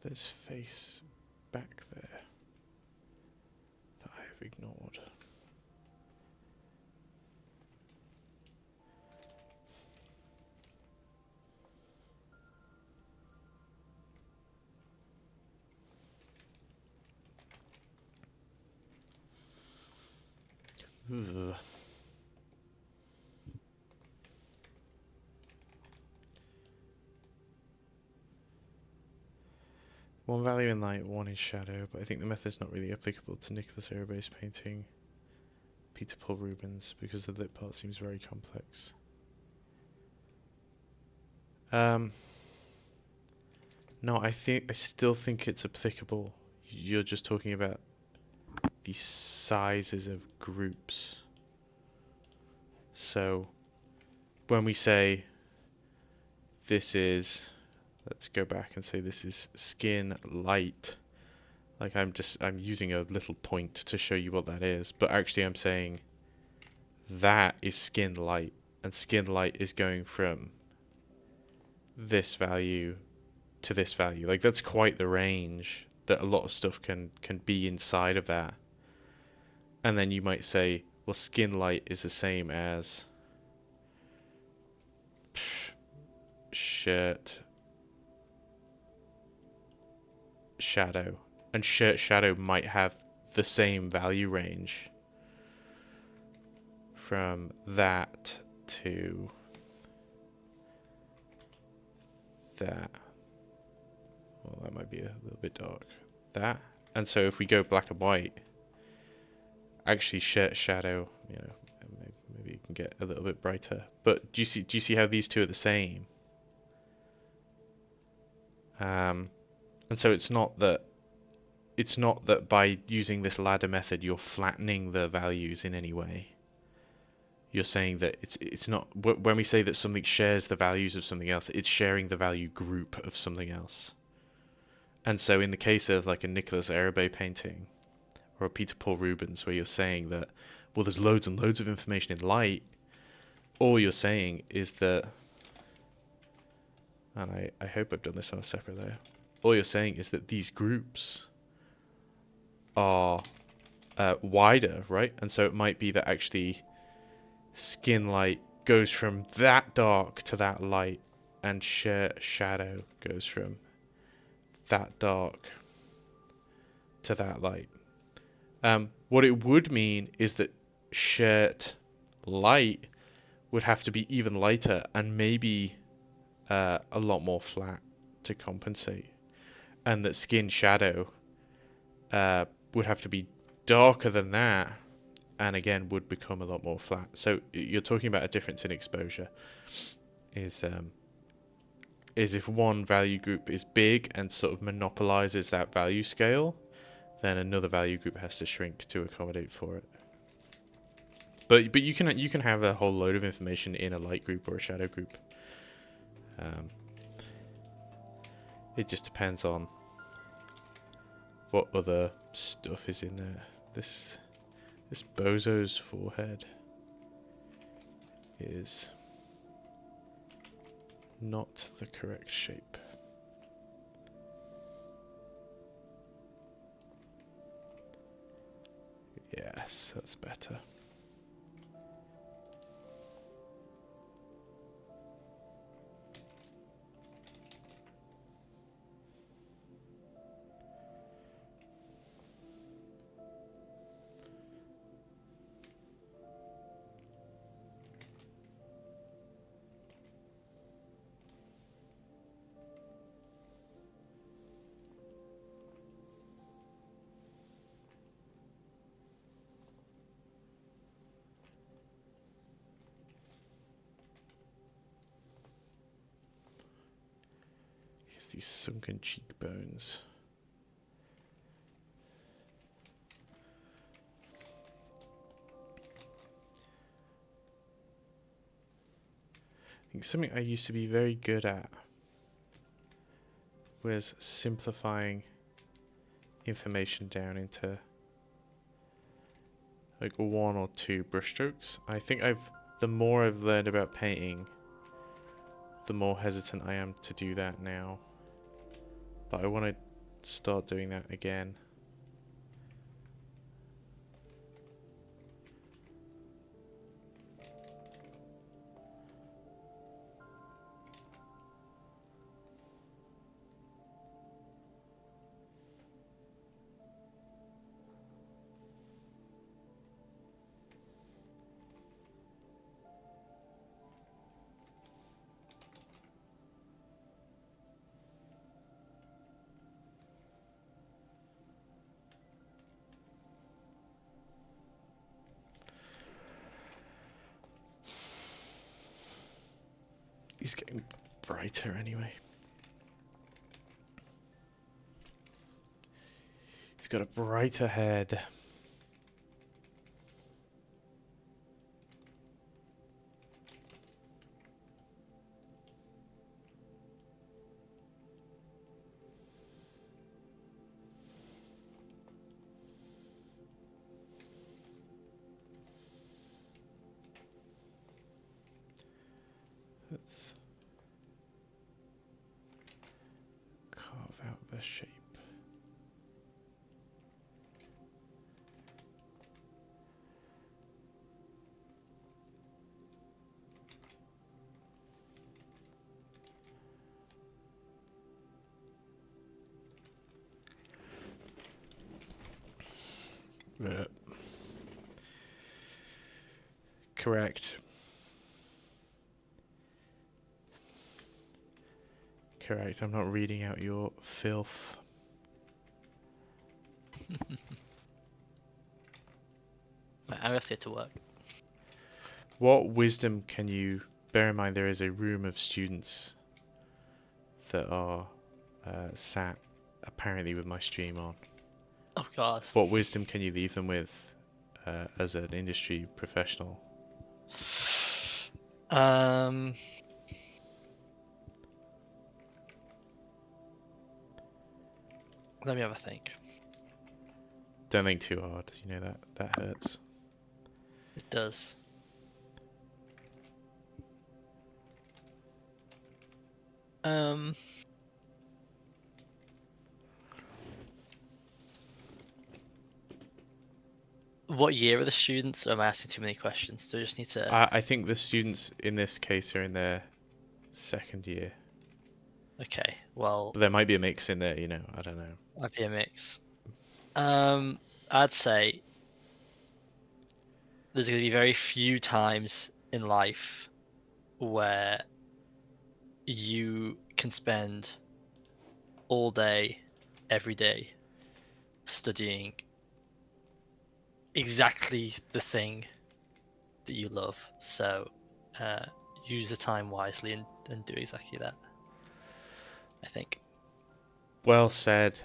There's face back there that I have ignored. Ugh. One value in light, one in shadow, but I think the method's not really applicable to Nicholas Aeroba's painting Peter Paul Rubens because the lit part seems very complex. No, I still think it's applicable. You're just talking about the sizes of groups. So when we say this is, let's go back and say this is skin light. Like I'm using a little point to show you what that is, but actually I'm saying that is skin light, and skin light is going from this value to this value. Like that's quite the range that a lot of stuff can be inside of that. And then you might say, well, skin light is the same as shirt shadow, and shirt shadow might have the same value range from that to that. Well, that might be a little bit dark. That. And so if we go black and white, actually shirt shadow, you know, maybe you can get a little bit brighter. But do you see how these two are the same? And so it's not that by using this ladder method you're flattening the values in any way. You're saying that it's not, when we say that something shares the values of something else, it's sharing the value group of something else. And so in the case of like a Nicholas Arabe painting or a Peter Paul Rubens, where you're saying that, well, there's loads and loads of information in light, all you're saying is that, and I hope I've done this on a separate layer, all you're saying is that these groups are wider, right? And so it might be that actually skin light goes from that dark to that light, and shadow goes from that dark to that light. What it would mean is that shirt light would have to be even lighter and maybe a lot more flat to compensate, and that skin shadow would have to be darker than that, and again would become a lot more flat. So you're talking about a difference in exposure. Is if one value group is big and sort of monopolizes that value scale, then another value group has to shrink to accommodate for it. But you can have a whole load of information in a light group or a shadow group. It just depends on what other stuff is in there. This bozo's forehead is not the correct shape. Yes, that's better. These sunken cheekbones. I think something I used to be very good at was simplifying information down into like one or two brushstrokes. I think the more I've learned about painting, the more hesitant I am to do that now. But I want to start doing that again. He's getting brighter anyway. He's got a brighter head. Let's carve out the shape. Yeah. Correct. Correct. I'm not reading out your filth. Right, I'm gonna get to work. What wisdom can you bear in mind? There is a room of students that are sat apparently with my stream on. Oh God. What wisdom can you leave them with as an industry professional? Um. Let me have a think. Don't think too hard. You know that hurts. It does. Um. What year are the students? Or am I asking too many questions? Do I just need to? I think the students in this case are in their second year. Okay. Well, But there might be a mix in there, you know. I don't know. might be a mix. I'd say there's going to be very few times in life where you can spend all day, every day, studying exactly the thing that you love. So use the time wisely and do exactly that, I think. Well said.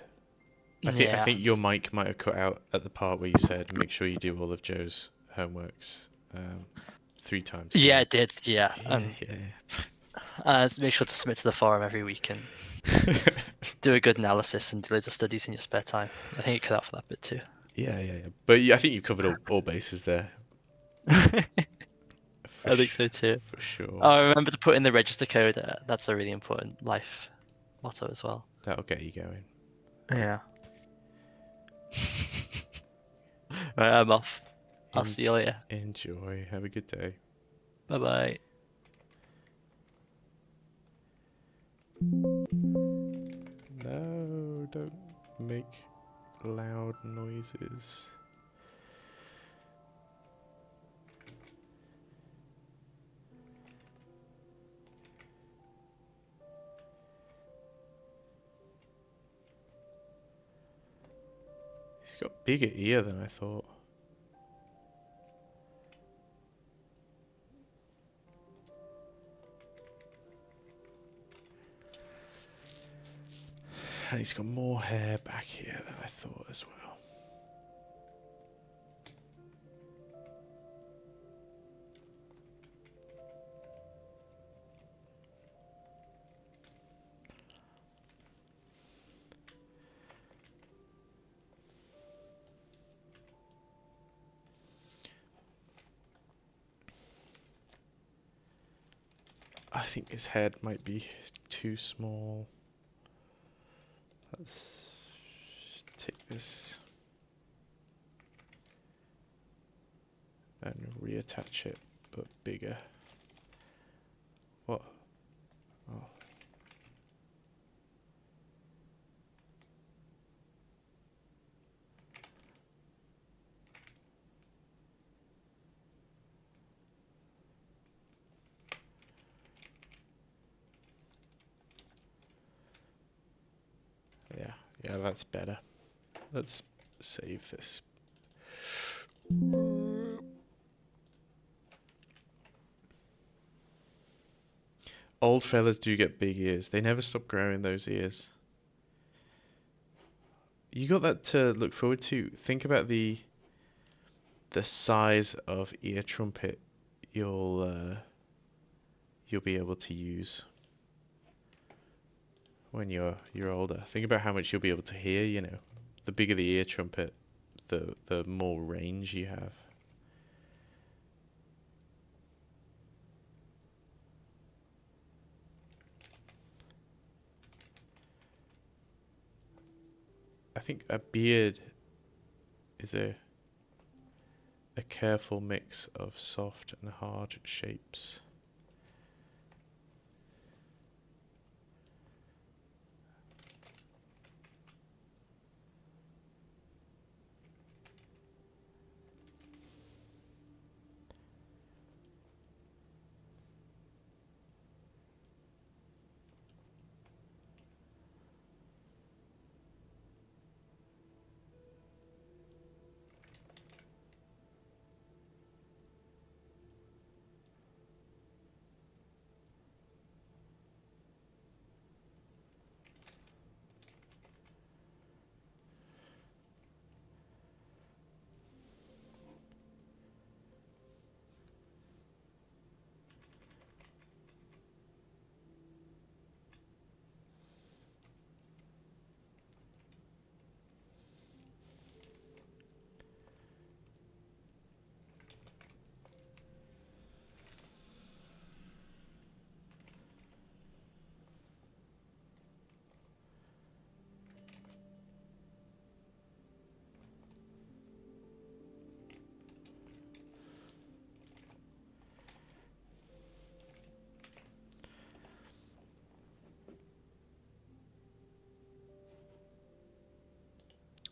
I Yeah. think your mic might have cut out at the part where you said make sure you do all of Joe's homeworks 3 times a Yeah, I day. did. Yeah. Yeah, yeah. Make sure to submit to the forum every week and Yeah, do a good analysis and do loads of studies in your spare time. I think it cut out for that bit too. yeah. But I think you covered all bases there. I think so too. For sure. Oh, remember to put in the register code. That's a really important life motto as well. That'll get you going. Yeah. Right, I'm off. I'll see you later. Enjoy. Have a good day. Bye bye. No, don't make loud noises. He's got bigger ear than I thought. And he's got more hair back here than I thought as well. I think his head might be too small. Let's take this and reattach it, but bigger. What? Oh. Yeah, that's better. Let's save this. Old fellas do get big ears. They never stop growing those ears. You got that to look forward to. Think about the size of ear trumpet you'll be able to use when you're older. Think about how much you'll be able to hear, you know. The bigger the ear trumpet, the more range you have. I think a beard is a careful mix of soft and hard shapes.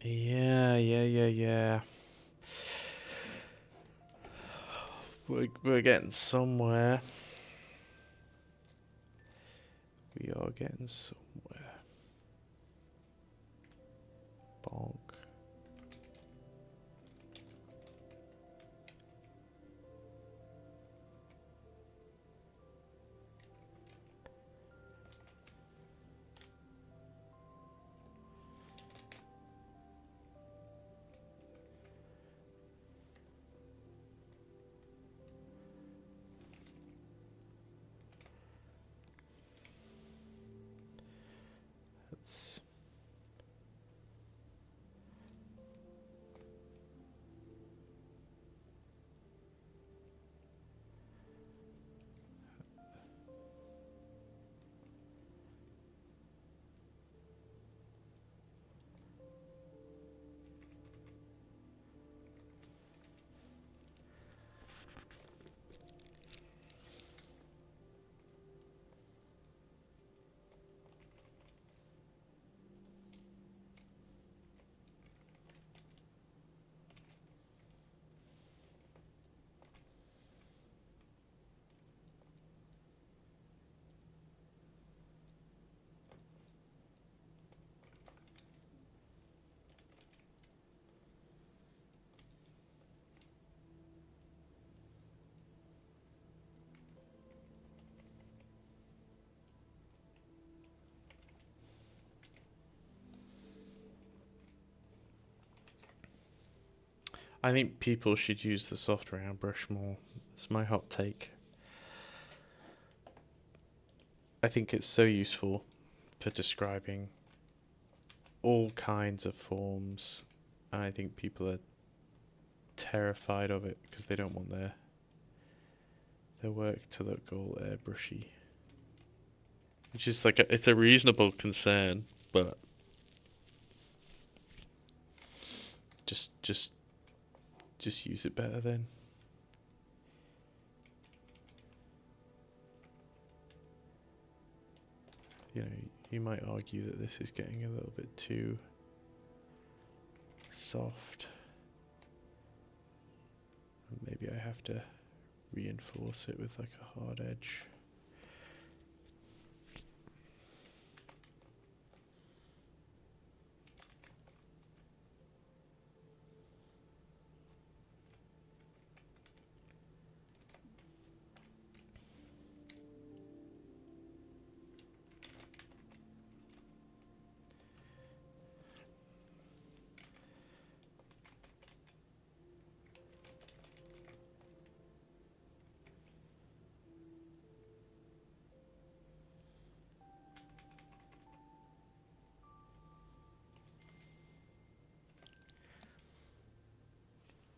Yeah. We're getting somewhere. We are getting somewhere. Bonk. That's I think people should use the soft round brush more. It's my hot take. I think it's so useful for describing all kinds of forms, and I think people are terrified of it because they don't want their work to look all airbrushy. Which is like it's a reasonable concern, but just just just use it better then. You know, you might argue that this is getting a little bit too soft. Maybe I have to reinforce it with like a hard edge.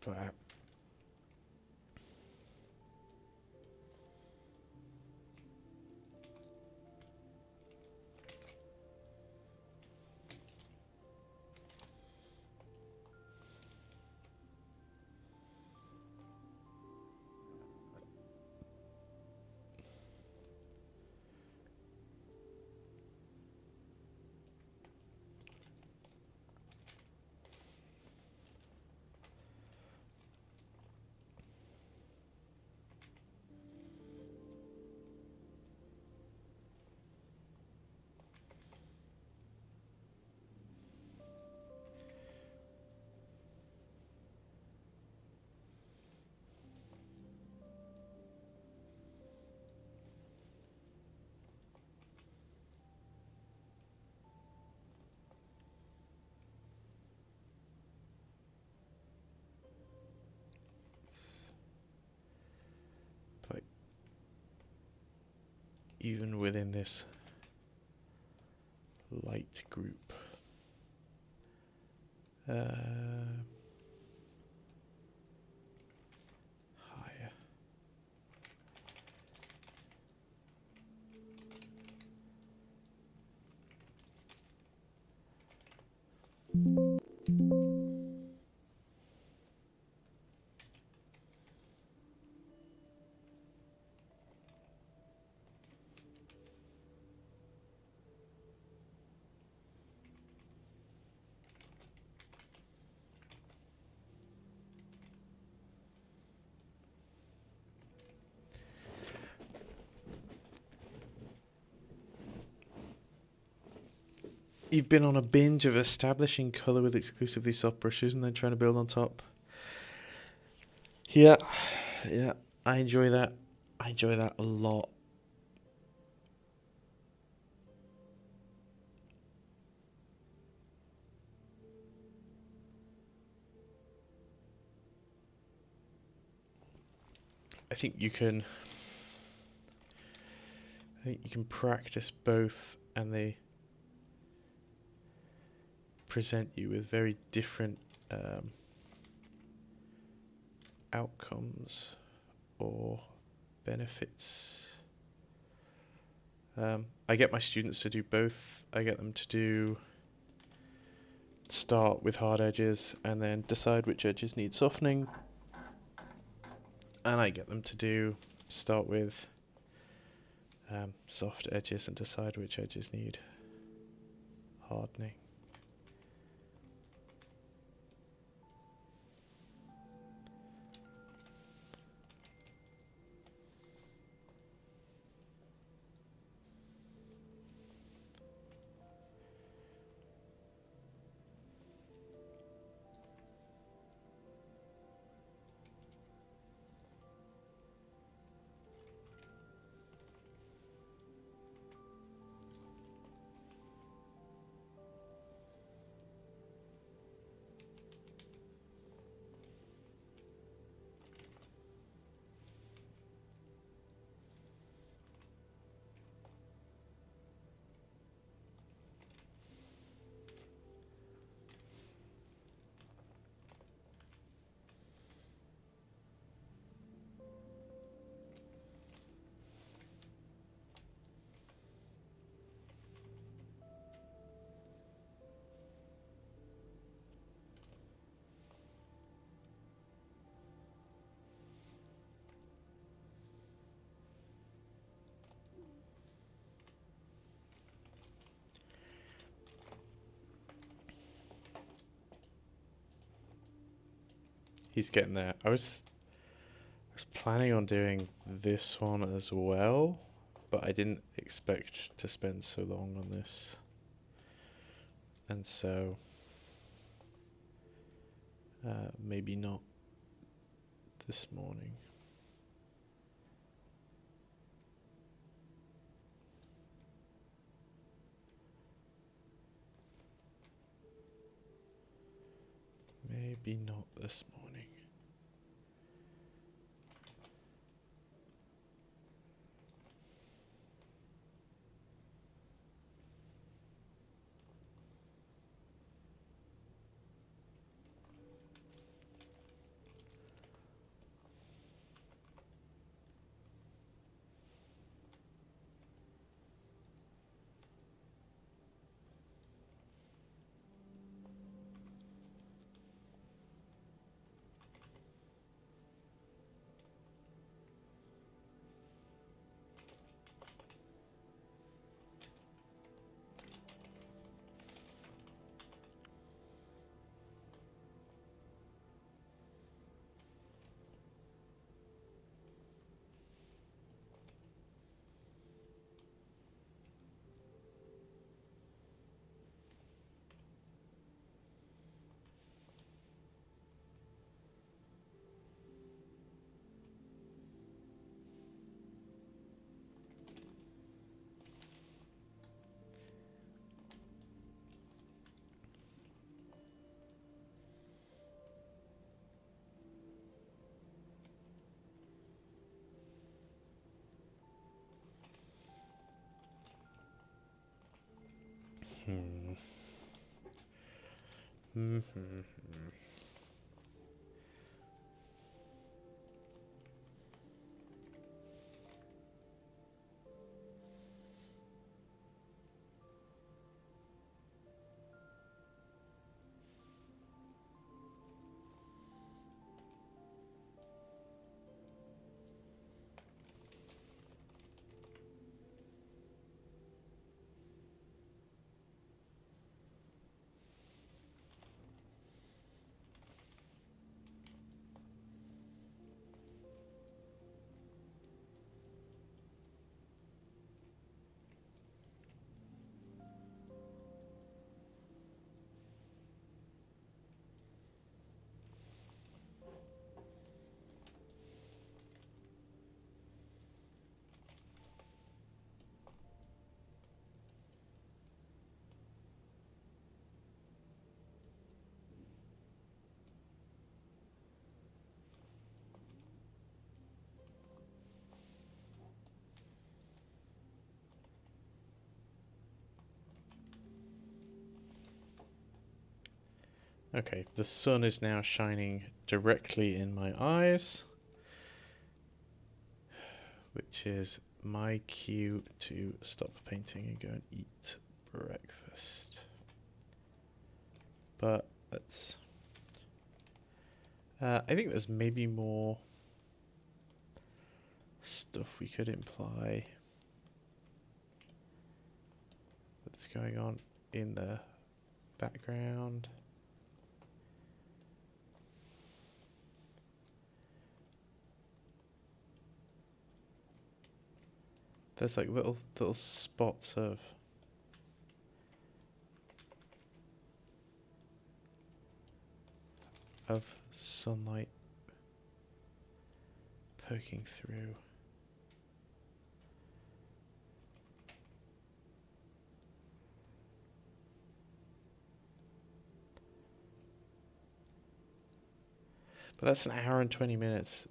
But like even within this light group, higher. You've been on a binge of establishing colour with exclusively soft brushes and then trying to build on top. Yeah, yeah, I enjoy that. I enjoy that a lot. I think you can. I think you can practice both, and they present you with very different outcomes or benefits. I get my students to do both. I get them to start with hard edges and then decide which edges need softening. And I get them to start with soft edges and decide which edges need hardening. He's getting there. I was planning on doing this one as well, but I didn't expect to spend so long on this. And so maybe not this morning. Maybe not this morning. Hmm. Mm-hmm. Okay, the sun is now shining directly in my eyes, which is my cue to stop painting and go and eat breakfast. But let's... I think there's maybe more stuff we could imply that's going on in the background. There's like little spots of sunlight poking through. But that's an hour and 20 minutes,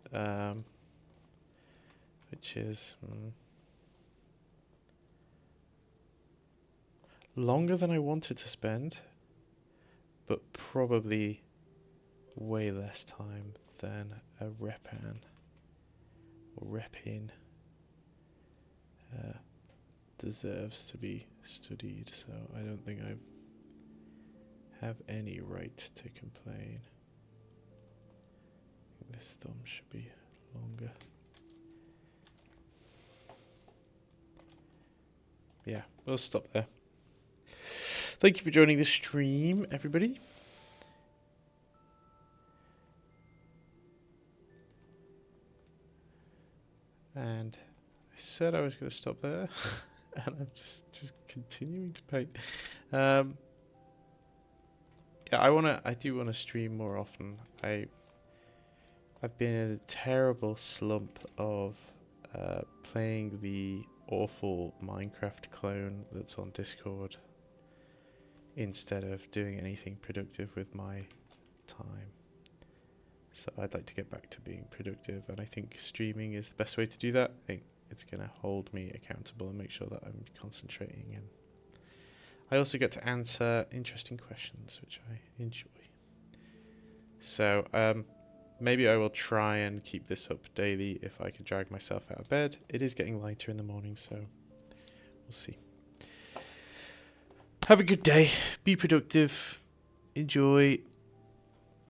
which is longer than I wanted to spend, but probably way less time than a Repin or Repin deserves to be studied, so I don't think I have any right to complain. This thumb should be longer. Yeah, we'll stop there. Thank you for joining the stream, everybody. And I said I was going to stop there, and I'm just continuing to paint. Yeah, I do wanna stream more often. I've been in a terrible slump of playing the awful Minecraft clone that's on Discord instead of doing anything productive with my time. So I'd like to get back to being productive, and I think streaming is the best way to do that. I think it's going to hold me accountable and make sure that I'm concentrating, and I also get to answer interesting questions, which I enjoy. So maybe I will try and keep this up daily if I can drag myself out of bed. It is getting lighter in the morning, so we'll see. Have a good day, be productive, enjoy.